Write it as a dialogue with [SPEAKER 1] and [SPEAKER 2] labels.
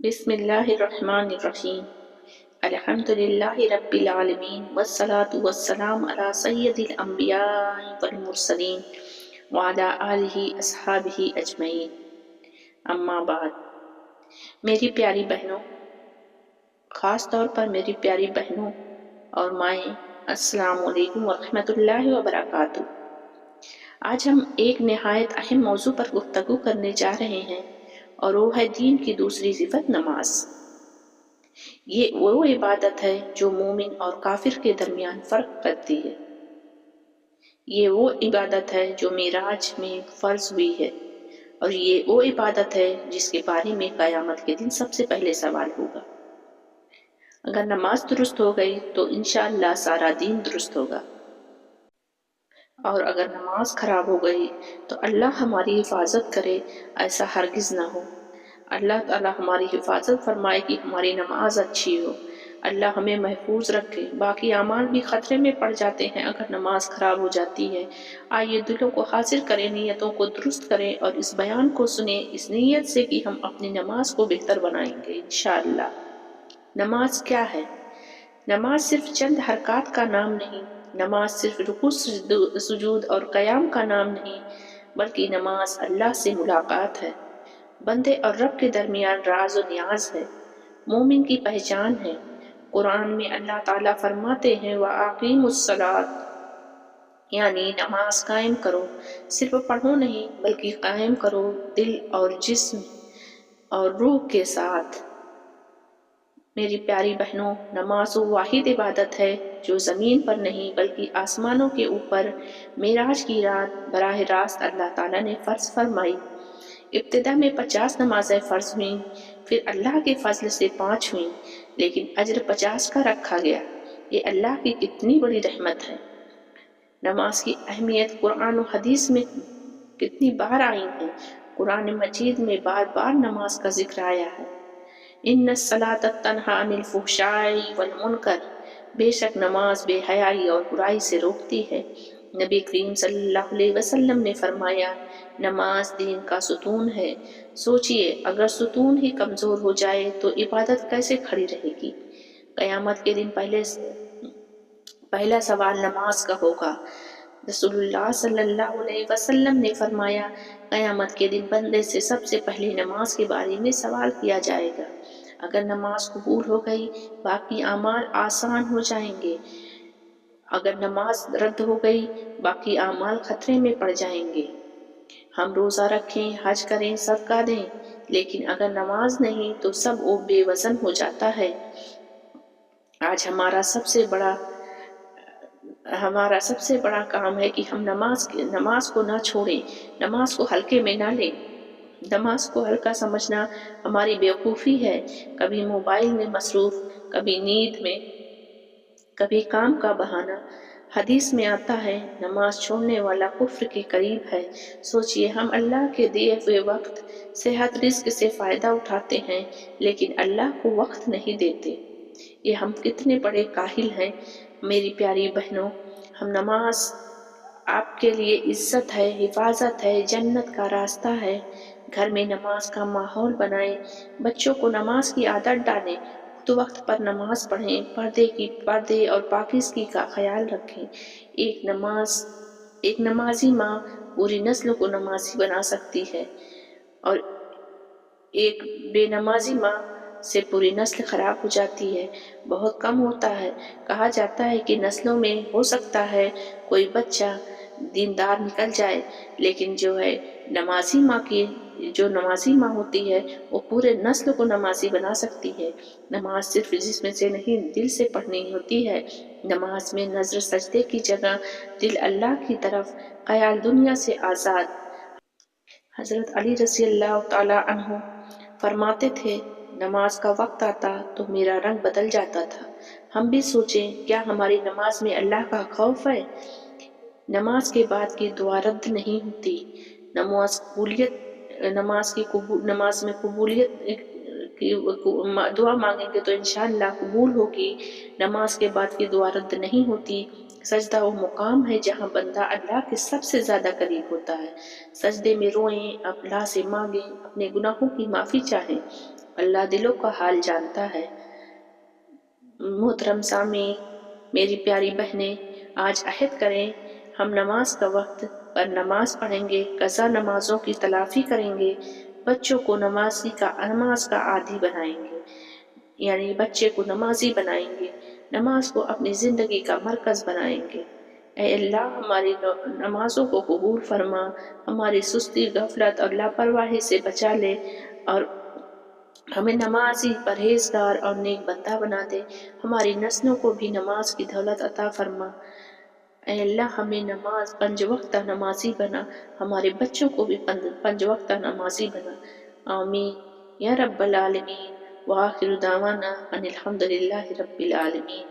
[SPEAKER 1] بسم اللہ الرحمن الرحیم الحمد للہ رب العالمین والصلاة والسلام علی سید الانبیاء والمرسلین وعلی آلہ اصحابہ اجمعین، اما بعد۔ میری پیاری بہنوں، خاص طور پر میری پیاری بہنوں اور مائیں، السلام علیکم ورحمۃ اللہ وبرکاتہ۔ آج ہم ایک نہایت اہم موضوع پر گفتگو کرنے جا رہے ہیں اور وہ ہے دین کی دوسری صفت نماز۔ یہ وہ عبادت ہے جو مومن اور کافر کے درمیان فرق کرتی ہے۔ یہ وہ عبادت ہے جو معراج میں فرض ہوئی ہے، اور یہ وہ عبادت ہے جس کے بارے میں قیامت کے دن سب سے پہلے سوال ہوگا۔ اگر نماز درست ہو گئی تو انشاءاللہ سارا دین درست ہوگا، اور اگر نماز خراب ہو گئی تو اللہ ہماری حفاظت کرے، ایسا ہرگز نہ ہو۔ اللہ تعالی ہماری حفاظت فرمائے کہ ہماری نماز اچھی ہو، اللہ ہمیں محفوظ رکھے۔ باقی اعمال بھی خطرے میں پڑ جاتے ہیں اگر نماز خراب ہو جاتی ہے۔ آئیے دلوں کو حاضر کریں، نیتوں کو درست کریں اور اس بیان کو سنیں اس نیت سے کہ ہم اپنی نماز کو بہتر بنائیں گے انشاءاللہ۔ نماز کیا ہے؟ نماز صرف چند حرکات کا نام نہیں، نماز صرف رکوع سجود اور قیام کا نام نہیں، بلکہ نماز اللہ سے ملاقات ہے، بندے اور رب کے درمیان راز و نیاز ہے، مومن کی پہچان ہے۔ قرآن میں اللہ تعالیٰ فرماتے ہیں وَأَقِیمُوا الصَّلَاةَ، یعنی نماز قائم کرو، صرف پڑھو نہیں بلکہ قائم کرو دل اور جسم اور روح کے ساتھ۔ میری پیاری بہنوں، نماز وہ واحد عبادت ہے جو زمین پر نہیں بلکہ آسمانوں کے اوپر معراج کی رات براہ راست اللہ تعالیٰ نے فرض فرمائی۔ ابتدا میں 50 نمازیں فرض ہوئیں، پھر اللہ کے فضل سے 5 ہوئیں، لیکن اجر 50 کا رکھا گیا۔ یہ اللہ کی کتنی بڑی رحمت ہے۔ نماز کی اہمیت قرآن و حدیث میں کتنی بار آئی ہے۔ قرآن مجید میں بار بار نماز کا ذکر آیا ہے۔ ان الصلاۃ تنہی عن الفحشاء والمنکر، بے شک نماز بے حیائی اور برائی سے روکتی ہے۔ نبی کریم صلی اللہ علیہ وسلم نے فرمایا نماز دین کا ستون ہے۔ سوچئے اگر ستون ہی کمزور ہو جائے تو عبادت کیسے کھڑی رہے گی؟ قیامت کے دن پہلا سوال نماز کا ہوگا۔ رسول اللہ صلی اللہ علیہ وسلم نے فرمایا قیامت کے دن بندے سے سب سے پہلے نماز کے بارے میں سوال کیا جائے گا۔ اگر نماز قبول ہو گئی باقی اعمال آسان ہو جائیں گے، اگر نماز رد ہو گئی باقی اعمال خطرے میں پڑ جائیں گے۔ ہم روزہ رکھیں، حج کریں، صدقہ دیں، لیکن اگر نماز نہیں تو سب وہ بے وزن ہو جاتا ہے۔ آج ہمارا سب سے بڑا کام ہے کہ ہم نماز کو نہ چھوڑیں، نماز کو ہلکے میں نہ لیں۔ نماز کو ہلکا سمجھنا ہماری بیوقوفی ہے۔ کبھی موبائل میں مصروف، کبھی نیند میں، کبھی کام کا بہانہ۔ حدیث میں آتا ہے نماز چھوڑنے والا کفر کے قریب ہے۔ سوچئے ہم اللہ کے دیے ہوئے وقت، صحت، رزق سے فائدہ اٹھاتے ہیں لیکن اللہ کو وقت نہیں دیتے۔ یہ ہم کتنے بڑے کاہل ہیں۔ میری پیاری بہنوں، ہم نماز آپ کے لیے عزت ہے، حفاظت ہے، جنت کا راستہ ہے۔ گھر میں نماز کا ماحول بنائیں، بچوں کو نماز کی عادت ڈالیں، خود وقت پر نماز پڑھیں، پردے اور پاکیزگی کا خیال رکھیں۔ ایک نمازی ماں پوری نسل کو نمازی بنا سکتی ہے، اور ایک بے نمازی ماں سے پوری نسل خراب ہو جاتی ہے۔ بہت کم ہوتا ہے، کہا جاتا ہے کہ نسلوں میں ہو سکتا ہے کوئی بچہ دیندار نکل جائے، لیکن جو نمازی ماں ہوتی ہے وہ پورے نسل کو نمازی بنا سکتی ہے۔ نماز صرف جسم سے نہیں دل سے پڑھنی ہوتی ہے۔ نماز میں نظر سجدے کی جگہ دل اللہ کی طرف، خیال دنیا سے آزاد۔ حضرت علی رضی اللہ تعالیٰ عنہ فرماتے تھے نماز کا وقت آتا تو میرا رنگ بدل جاتا تھا۔ ہم بھی سوچیں کیا ہماری نماز میں اللہ کا خوف ہے؟ نماز کے بعد کی دعا رد نہیں ہوتی۔ نماز میں قبولیت کی دعا مانگیں گے تو انشاءاللہ قبول ہوگی۔ نماز کے بعد کی دعا رد نہیں ہوتی۔ سجدہ وہ مقام ہے جہاں بندہ اللہ کے سب سے زیادہ قریب ہوتا ہے۔ سجدے میں روئیں، اللہ سے مانگیں، اپنے گناہوں کی معافی چاہیں۔ اللہ دلوں کا حال جانتا ہے۔ محترم سامعین، میری پیاری بہنیں، آج عہد کریں ہم نماز کا وقت پر نماز پڑھیں گے، قضا نمازوں کی تلافی کریں گے، بچوں کو نماز کا عادی بنائیں گے، یعنی بچے کو نمازی بنائیں گے، نماز کو اپنی زندگی کا مرکز بنائیں گے۔ اے اللہ ہماری نمازوں کو قبول فرما، ہماری سستی، غفلت اور لاپرواہی سے بچا لے اور ہمیں نمازی، پرہیزگار اور نیک بندہ بنا دے، ہماری نسلوں کو بھی نماز کی دولت عطا فرما۔ اے اللہ ہمیں پنج وقتہ نمازی بنا، ہمارے بچوں کو بھی پنج وقتہ نمازی بنا، آمین یا رب العالمین۔ وآخر دعوانا ان الحمد للہ رب العالمین۔